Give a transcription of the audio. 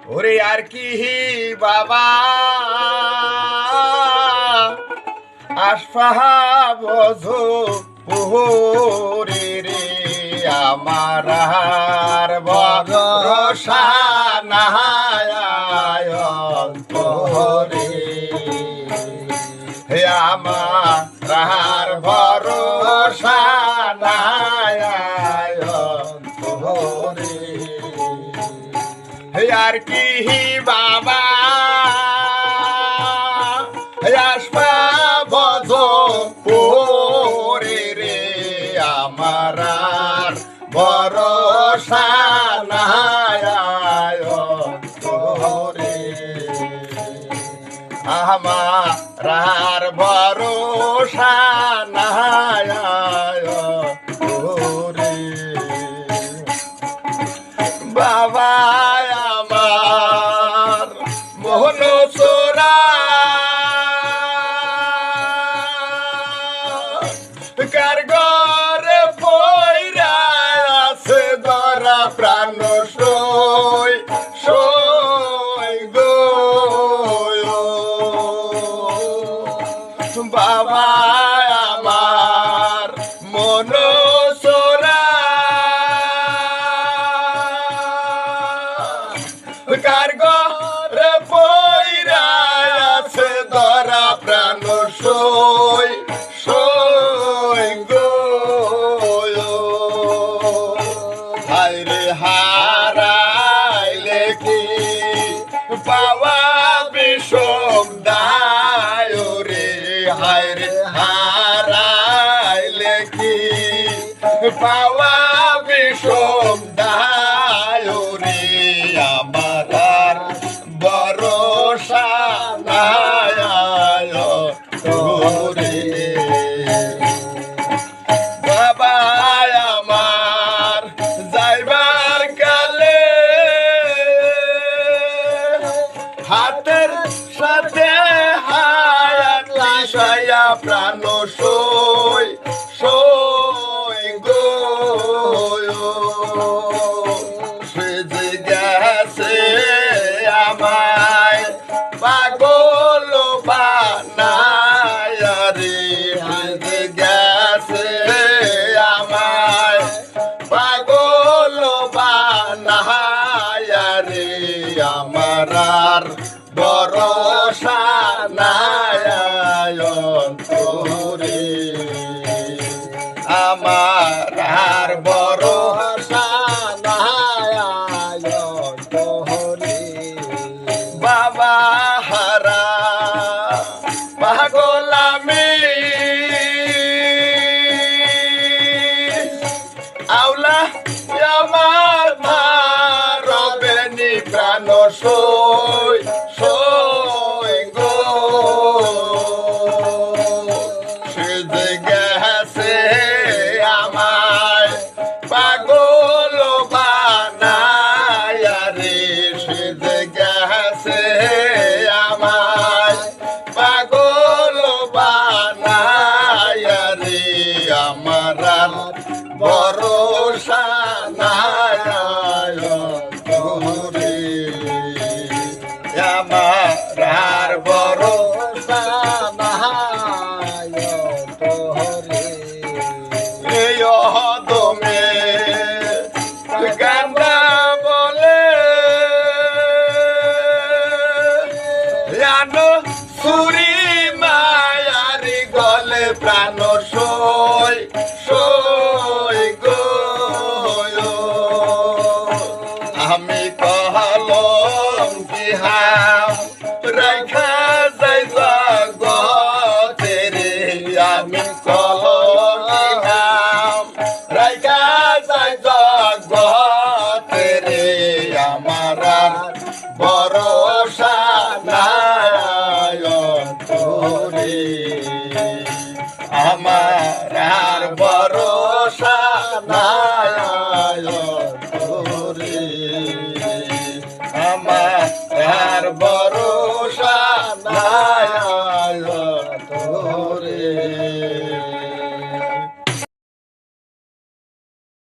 ওরে আর কি বাবা আশফাহা বোঝো ওরে রে আমার আর ভরসা নাহায় অন্তরে হে আমার আর ভরসা নাহায় অন্তরে হে আর কি বাবা আশফা বোঝো ওরে রে আমার আর ভরসা নাহায় অন্তরে আমার আর ভরসা নাহায় অন্তরে বাবা আমার মোহন সোরা কার ঘরে পয়রা আছে ধরা প্রাণ সই সই গো বাবা আমার মন সোরা কার ঘরে পয়রা আছে ধরা প্রাণ সই সই গো হায়রে হারাইলে কি পাওয়া বিষম দায় রে হায়রে হারাইলে কি পাওয়া বিষম দায় রে আমার আর ভরসা নাই তোরে বাবা আমার যাইবার কালে হাতের সাথে হায়াত লাগাইয়া প্রাণ সই সই গো সে যে গেছে আমায় পাগল বানায় রে সে গেছে আমায় পাগল বানায় রে আমার আর ভরসা নাই অন্তরে আমার আর ভরসা নাই অন্তরে বাবা হারা পাগল আমি আওলা আমার মারবেনি প্রাণ সই সই গো সে যে গেছে আমায় পাগল বানায় রে সে যে গেছে আমায় পাগল বানায় রে আমার আর ভরসা নাই তোরে আমার আর ভরসা নাই তোরে এই অদমে গান্দা বলে জানো সুরি মায়ারি গলে প্রাণ সই সই গো আমি কহলম কি হাম রাখা যাই জগতে রে আমি কহলম কি হাম রাখা যাই জগতে রে আমার আর ভরসা নাই তোরে আমার আর ভরসা নাই তোরে আমার আর